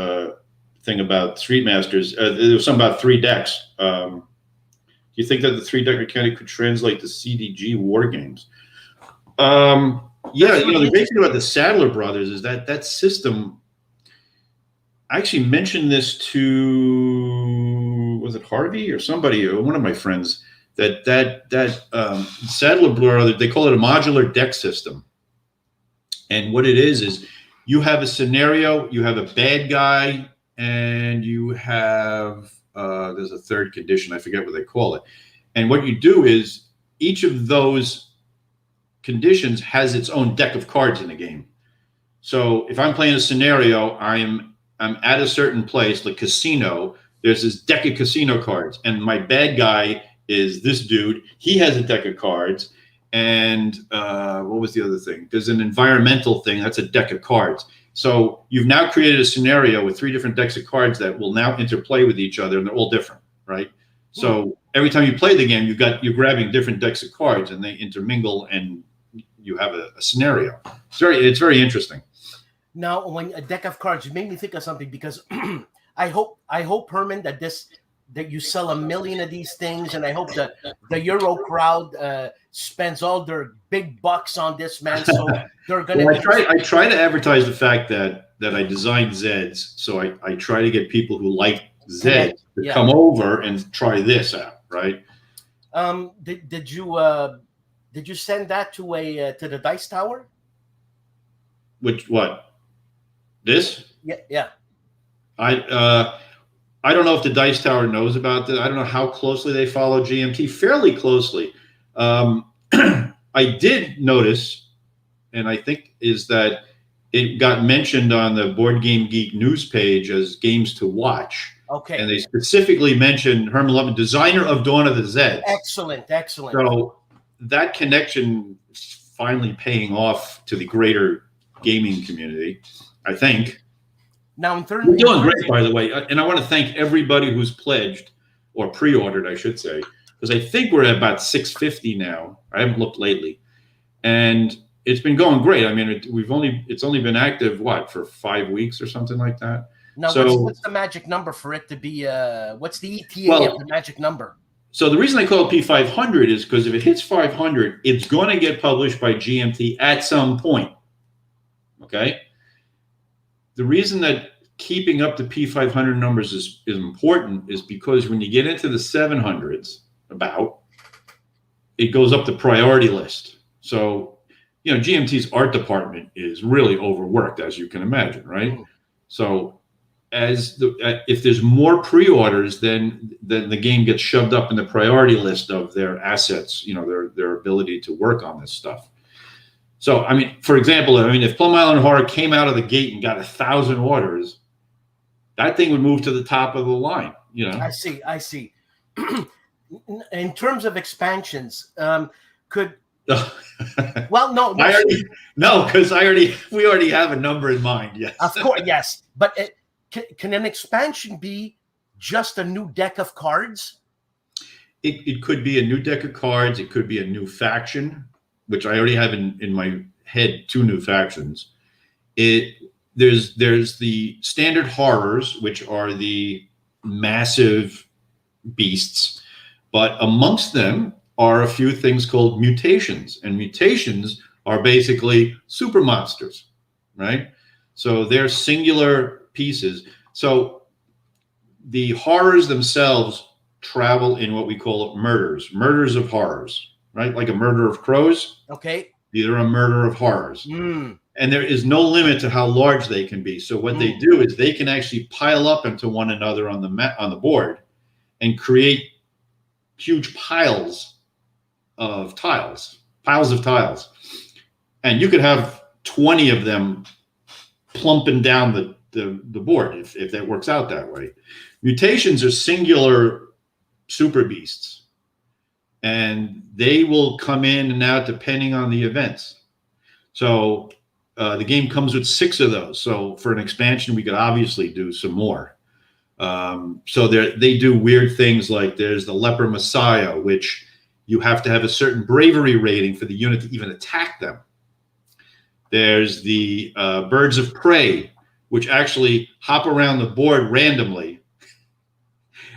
B: thing about Street Masters, there was something about 3 decks. Do you think that the 3-deck mechanic could translate to CDG war games? Yeah, the great thing about the Sadler Brothers is that system. I actually mentioned this to, was it Harvey or somebody, or one of my friends, that Sadler Brothers, they call it a modular deck system. And what it is you have a scenario, you have a bad guy, and you have, there's a 3rd condition, I forget what they call it. And what you do is each of those conditions has its own deck of cards in the game. So if I'm playing a scenario, I'm at a certain place, like casino, there's this deck of casino cards, and my bad guy is this dude. He has a deck of cards. And what was the other thing? There's an environmental thing. That's a deck of cards. So you've now created a scenario with 3 different decks of cards that will now interplay with each other, and they're all different, right? So every time you play the game, you're grabbing different decks of cards, and they intermingle, and you have a scenario. It's very interesting.
A: Now, when a deck of cards, you made me think of something, because I hope Herman that you sell 1 million of these things, and I hope that the Euro crowd spends all their big bucks on this, man. So they're gonna.
B: Well, I try to advertise the fact that I designed Zeds, so I try to get people who like Zeds to come over and try this out, right?
A: Did you send that to the Dice Tower?
B: What? This?
A: Yeah.
B: I don't know if the Dice Tower knows about that. I don't know how closely they follow GMT. Fairly closely. I did notice, and I think is that it got mentioned on the Board Game Geek news page as games to watch.
A: Okay.
B: And they specifically mentioned Hermann Luttmann, designer of Dawn of the Zeds.
A: Excellent.
B: So that connection is finally paying off to the greater gaming community, I think.
A: Now, in terms,
B: we're doing great, by the way, and I want to thank everybody who's pledged or pre-ordered, I should say, because I think we're at about 650 now. I haven't looked lately, and it's been going great. I mean, it's only been active for 5 weeks or something like that.
A: Now,
B: so,
A: what's the magic number for it to be? What's the ETA of the magic number?
B: So the reason I call it P500 is because if it hits 500, it's going to get published by GMT at some point. Okay. The reason that keeping up the P500 numbers is important is because when you get into the 700s, it goes up the priority list. So, GMT's art department is really overworked, as you can imagine, right? So, if there's more pre-orders, then the game gets shoved up in the priority list of their assets, their ability to work on this stuff. So, I mean, for example, if Plum Island Horror came out of the gate and got 1,000 orders, that thing would move to the top of the line,
A: I see. In terms of expansions, could Well, no,
B: because we already have a number in mind. Yes,
A: of course, yes. But can an expansion be just a new deck of cards?
B: It could be a new deck of cards. It could be a new faction, which I already have in my head 2 new factions. There's the standard horrors, which are the massive beasts, but amongst them are a few things called mutations, and mutations are basically super monsters, right? So they're singular pieces. So the horrors themselves travel in what we call murders of horrors, right? Like a murder of crows.
A: Okay.
B: These are a murder of horrors. And there is no limit to how large they can be. So what they do is they can actually pile up into one another on the board and create huge piles of tiles. And you could have 20 of them plumping down the board if that works out that way. Mutations are singular super beasts, and they will come in and out depending on the events. So the game comes with 6 of those. So for an expansion, we could obviously do some more. So they do weird things, like there's the Leper Messiah, which you have to have a certain bravery rating for the unit to even attack them. There's the Birds of Prey, which actually hop around the board randomly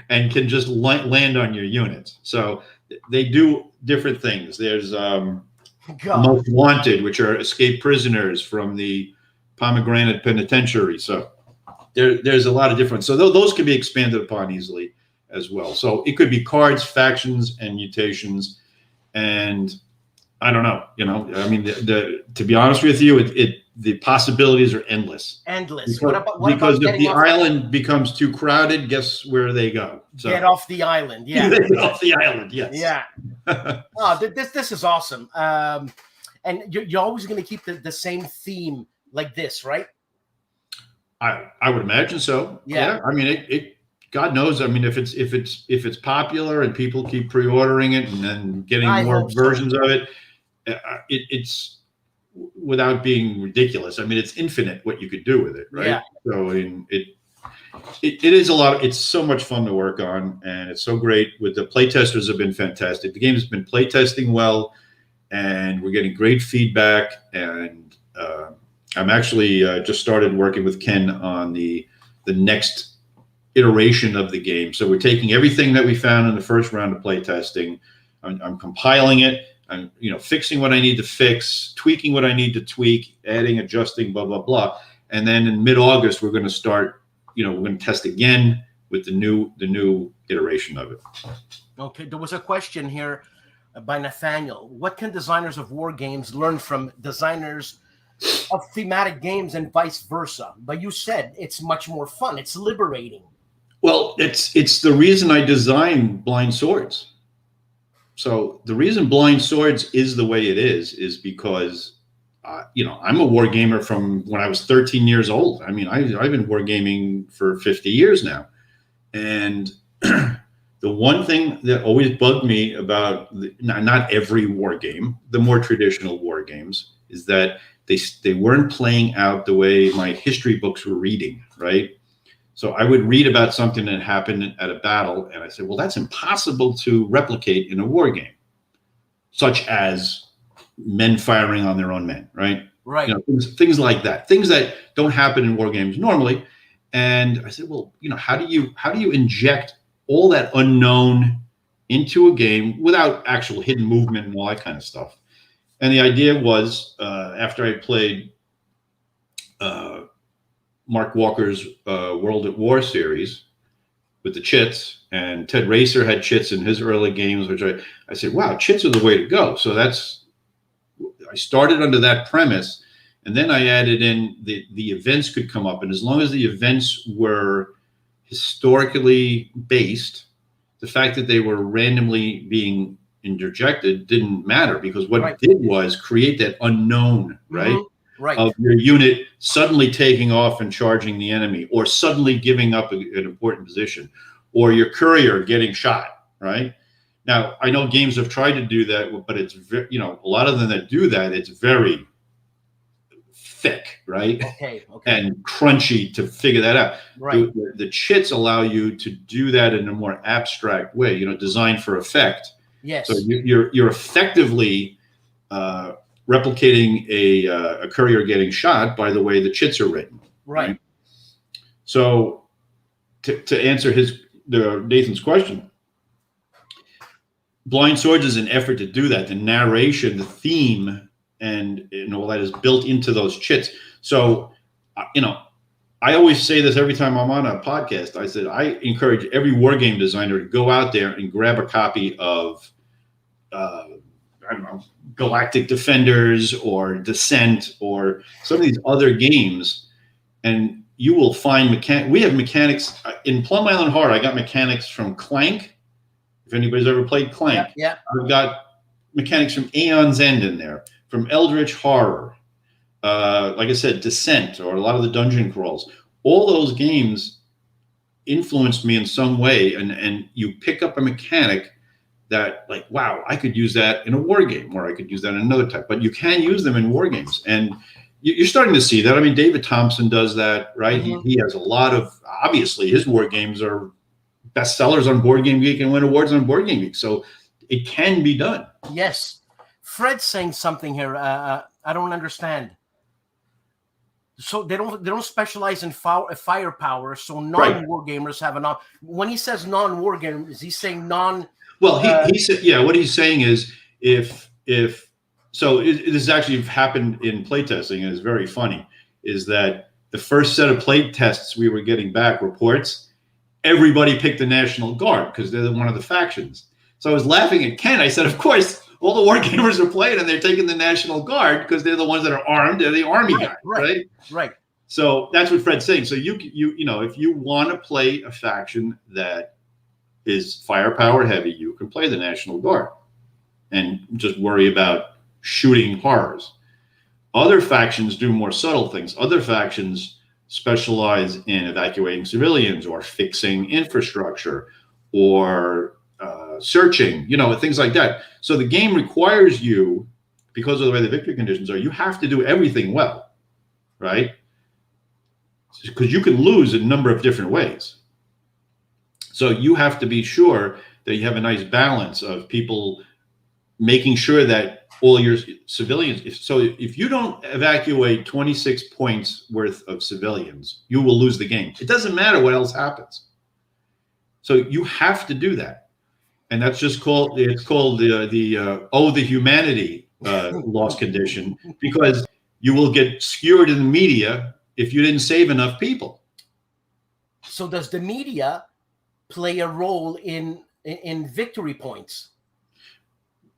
B: and can just land on your units. So they do different things. There's Most Wanted, which are escaped prisoners from the Pomegranate Penitentiary. So there's a lot of different. So those can be expanded upon easily as well. So it could be cards, factions, and mutations. And I don't know, I mean, to be honest with you, the possibilities are endless.
A: Endless.
B: Because if the island becomes too crowded, guess where they go? So,
A: get off the island. Yeah.
B: Get off the island. Yes.
A: Yeah. Oh, this is awesome. And you're always going to keep the same theme like this, right?
B: I would imagine so. Yeah. I mean, it God knows. I mean, if it's popular and people keep pre-ordering it and then getting more versions of it, it's without being ridiculous. I mean, it's infinite what you could do with it, right? Yeah. So it is a lot. It's so much fun to work on, and it's so great. With the playtesters have been fantastic. The game has been playtesting well, and we're getting great feedback. And I'm actually just started working with Ken on the next iteration of the game. So we're taking everything that we found in the first round of playtesting. I'm compiling it. I'm fixing what I need to fix, tweaking what I need to tweak, adding, adjusting, blah, blah, blah. And then in mid-August, we're going to start, we're going to test again with the new iteration of it.
A: Okay, there was a question here by Nathaniel. What can designers of war games learn from designers of thematic games and vice versa? But you said it's much more fun. It's liberating. Well,
B: it's the reason I designed Blind Swords. So the reason Blind Swords is the way it is because, I'm a war gamer from when I was 13 years old. I mean, I've been wargaming for 50 years now. And the one thing that always bugged me about not every war game, the more traditional war games, is that they weren't playing out the way my history books were reading, right? So I would read about something that happened at a battle, and I said, well, that's impossible to replicate in a war game, such as men firing on their own men, right?
A: Right.
B: Things like that, things that don't happen in war games normally. And I said, well, how do you inject all that unknown into a game without actual hidden movement and all that kind of stuff? And the idea was, after I played Mark Walker's World at War series with the chits, and Ted Racer had chits in his early games, which I said, wow, chits are the way to go. So I started under that premise, and then I added in the events could come up. And as long as the events were historically based, the fact that they were randomly being interjected didn't matter, because what it did was create that unknown, right? Mm-hmm. Right. Of your unit suddenly taking off and charging the enemy, or suddenly giving up an important position, or your courier getting shot, right? Now, I know games have tried to do that, but it's you know, a lot of them that do that, it's very thick, right?
A: Okay.
B: And crunchy to figure that out.
A: Right.
B: The chits allow you to do that in a more abstract way, you know, designed for effect.
A: Yes.
B: So you're effectively replicating a courier getting shot by the way the chits are written.
A: Right.
B: So to answer Nathan's question, Blind Swords is an effort to do that. The narration, the theme, and all that is built into those chits. So, you know, I always say this every time I'm on a podcast. I said I encourage every war game designer to go out there and grab a copy of, I don't know, Galactic Defenders or Descent or some of these other games, and you will find we have mechanics in Plum Island Horror. I got mechanics from Clank. If anybody's ever played Clank,
A: yeah.
B: I've got mechanics from Aeon's End in there, from Eldritch Horror. Like I said, Descent, or a lot of the dungeon crawls. All those games influenced me in some way, and you pick up a mechanic that, like, wow, I could use that in a war game, or I could use that in another type. But you can use them in war games, and you're starting to see that. I mean, David Thompson does that, right?
A: Mm-hmm.
B: He has a lot of, obviously, his war games are bestsellers on Board Game Geek and win awards on Board Game Geek. So it can be done.
A: Yes. Fred's saying something here. I don't understand. So they don't specialize in firepower. So non-war gamers have an. When he says non-war gamers, is he saying non?
B: Well, he said, yeah. What he's saying is if so, it has actually happened in playtesting, and it's very funny. Is that the first set of play tests we were getting back reports? Everybody picked the National Guard because they're one of the factions. So I was laughing at Ken. I said, of course, all the war gamers are playing and they're taking the National Guard because they're the ones that are armed. They're the army guys, right? So that's what Fred's saying. So you know, if you want to play a faction that is firepower heavy, you can play the National Guard and just worry about shooting horrors. Other factions do more subtle things. Other factions specialize in evacuating civilians or fixing infrastructure or searching, you know, things like that. So the game requires you, because of the way the victory conditions are, you have to do everything well, right? Because you can lose a number of different ways. So you have to be sure that you have a nice balance of people making sure that all your civilians, if you don't evacuate 26 points worth of civilians, you will lose the game. It doesn't matter what else happens. So you have to do that. And that's just called, it's called the humanity loss condition, because you will get skewered in the media if you didn't save enough people.
A: So does the media play a role in victory points?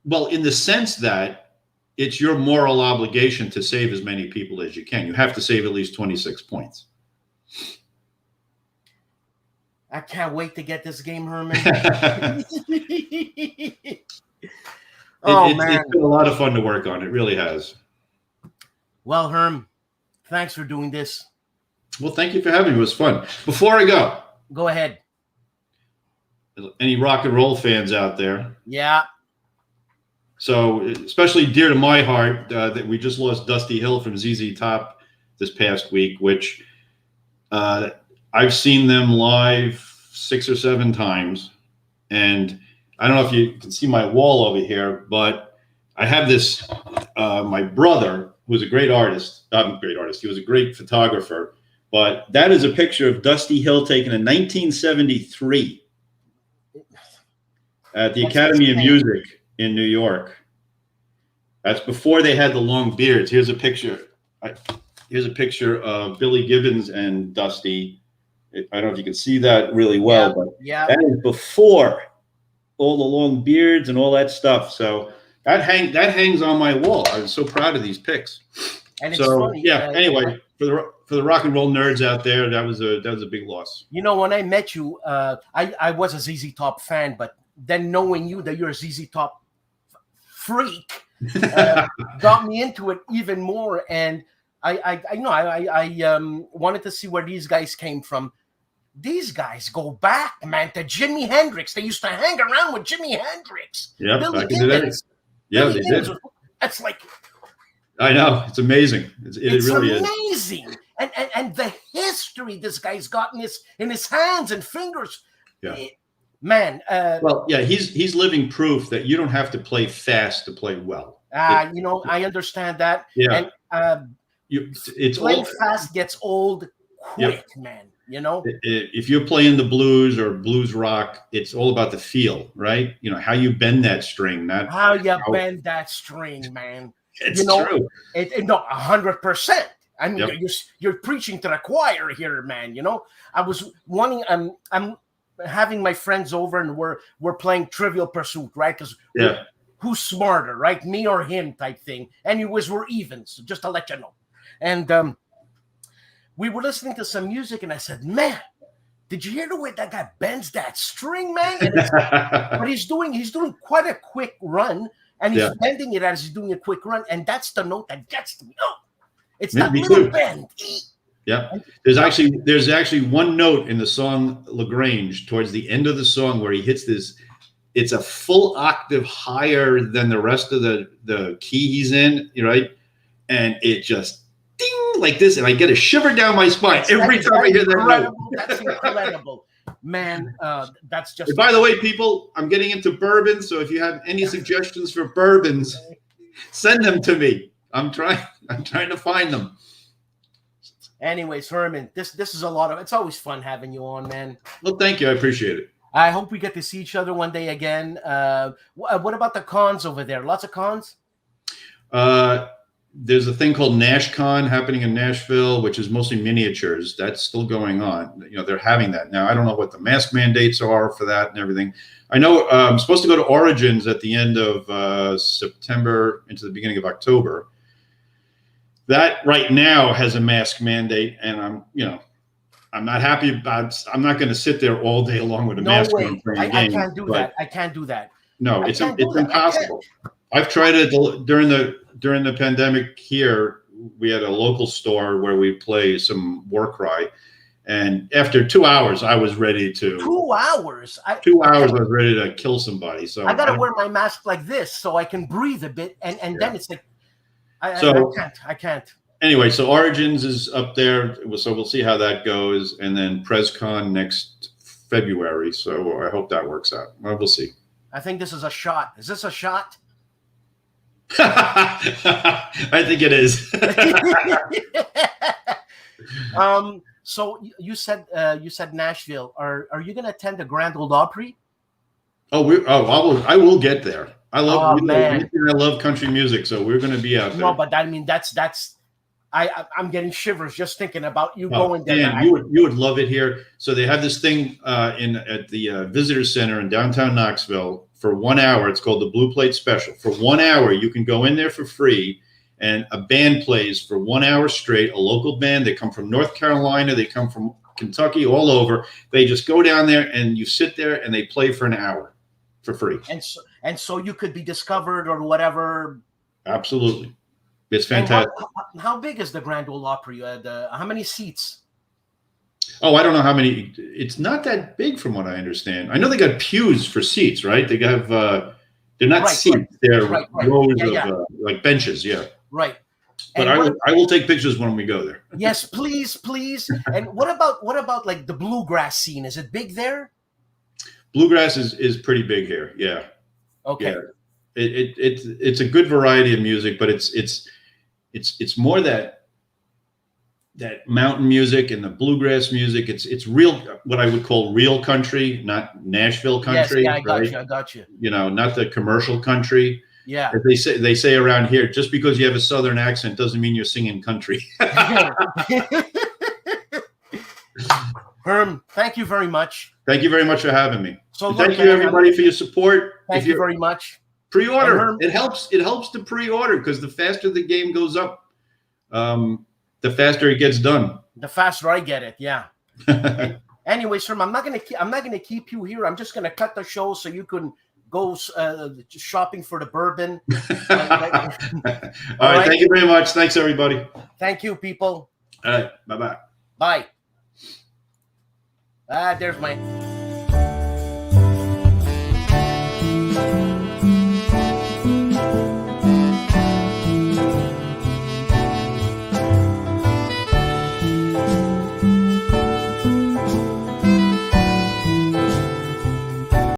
B: Well, in the sense that it's your moral obligation to save as many people as you can. You have to save at least 26 points.
A: I can't wait to get this game, Herman.
B: It's been a lot of fun to work on. It really has.
A: Well, Herm, thanks for doing this.
B: Well, thank you for having me. It was fun. Before I
A: go ahead.
B: Any rock and roll fans out there?
A: Yeah.
B: So, especially dear to my heart, that we just lost Dusty Hill from ZZ Top this past week, which I've seen them live 6 or 7 times. And I don't know if you can see my wall over here, but I have this, my brother, who was a great artist, he was a great photographer, but that is a picture of Dusty Hill taken in 1973 at the Academy of Music in New York. That's before they had the long beards. Here's a picture. Here's a picture of Billy Gibbons and Dusty. I don't know if you can see that really well, but that is before all the long beards and all that stuff. So that hangs on my wall. I was so proud of these pics.
A: And it's funny,
B: anyway, for the rock and roll nerds out there, that was a big loss.
A: You know, when I met you, I was a ZZ Top fan, but then knowing you that you're a ZZ Top freak got me into it even more. And I wanted to see where these guys came from. these guys go back, man, to Jimi Hendrix. They used to hang around with Jimi Hendrix.
B: Yeah,
A: Billy
B: back in the day.
A: Gibbons.
B: Yeah,
A: Billy
B: they
A: Gibbons
B: did.
A: was- That's like,
B: I know. It's amazing. It really is.
A: amazing. And the history this guy's got in his hands and fingers.
B: Yeah.
A: Man.
B: Well, yeah, he's living proof that you don't have to play fast to play well.
A: You know, I understand that.
B: Yeah.
A: And
B: it's
A: playing
B: all
A: fast gets old quick, man. You know,
B: if you're playing the blues or blues rock, it's all about the feel, right? You know, how you bend that string, not
A: how you bend that string, man.
B: It's
A: you know,
B: true.
A: No, 100%. I mean,
B: Yep.
A: you're preaching to the choir here, man. You know, I was wanting. I'm having my friends over, and we're playing Trivial Pursuit, right? Because who's smarter, right? Me or him, type thing. Anyways, we're even. So just to let you know, and we were listening to some music, and I said, "Man, did you hear the way that guy bends that string, man?" And but he's doing quite a quick run. And he's bending it as he's doing a quick run, and that's the note that gets to me. Oh, it's that little bend.
B: Yeah, there's actually one note in the song Lagrange towards the end of the song where he hits this. It's a full octave higher than the rest of the key he's in, right? And it just ding like this, and I get a shiver down my spine every time I hear that note.
A: That's incredible. Man, that's just.
B: By the way, people, I'm getting into bourbon, so if you have any suggestions for bourbons, send them to me. I'm trying to find them.
A: Anyways, Herman, this is a lot of. It's always fun having you on, man.
B: Well, thank you. I appreciate it.
A: I hope we get to see each other one day again. What about the cons over there? Lots of cons.
B: There's a thing called NashCon happening in Nashville, which is mostly miniatures. That's still going on. You know, they're having that now. I don't know what the mask mandates are for that and everything. I know I'm supposed to go to Origins at the end of September into the beginning of October. That right now has a mask mandate, and I'm not happy about. I'm not going to sit there all day long with a mask on playing a game.
A: I can't do that. I can't do that.
B: No, it's impossible. I've tried it during the pandemic here. We had a local store where we play some Warcry, and after 2 hours, I was ready to.
A: 2 hours.
B: 2 hours, I was ready to kill somebody. So
A: I got to wear my mask like this so I can breathe a bit, and then it's like, I can't.
B: Anyway, so Origins is up there, so we'll see how that goes, and then PresCon next February. So I hope that works out. Well, we'll see.
A: I think this is a shot. Is this a shot?
B: I think it is.
A: So you said Nashville. Are you going to attend the Grand Ole Opry?
B: I will get there. I love
A: man.
B: I love country music, so we're going to be out there.
A: No, but I mean that's I'm getting shivers just thinking about you going there.
B: Dan, you would love it here. So they have this thing at the visitor center in downtown Knoxville for 1 hour. It's called the Blue Plate Special. For 1 hour, you can go in there for free, and a band plays for 1 hour straight. A local band. They come from North Carolina. They come from Kentucky, all over. They just go down there, and you sit there, and they play for an hour for free.
A: And so you could be discovered or whatever.
B: Absolutely. It's fantastic.
A: How big is the Grand Ole Opry? How many seats?
B: Oh, I don't know how many. It's not that big from what I understand. I know they got pews for seats, right? They have, they're not seats. Right. They're rows of like benches. Yeah.
A: Right.
B: But I will take pictures when we go there.
A: Yes, please. And what about like the bluegrass scene? Is it big there?
B: Bluegrass is pretty big here. Yeah.
A: Okay.
B: Yeah. It's a good variety of music, but it's more that mountain music and the bluegrass music. It's real, what I would call real country, not Nashville country.
A: Yes, yeah, I got you.
B: You know, not the commercial country.
A: Yeah.
B: As they say around here, just because you have a southern accent doesn't mean you're singing country.
A: Herm, thank you very much.
B: Thank you very much for having me.
A: So
B: thank you everybody for your support.
A: Thank you very much.
B: Pre-order. It helps to pre-order because the faster the game goes up, the faster it gets done.
A: The faster I get it, yeah. Anyway, sir, I'm not gonna keep you here. I'm just gonna cut the show so you can go shopping for the bourbon.
B: All right. Thank you very much. Thanks, everybody.
A: Thank you, people.
B: All right. Bye-bye.
A: Bye. There's my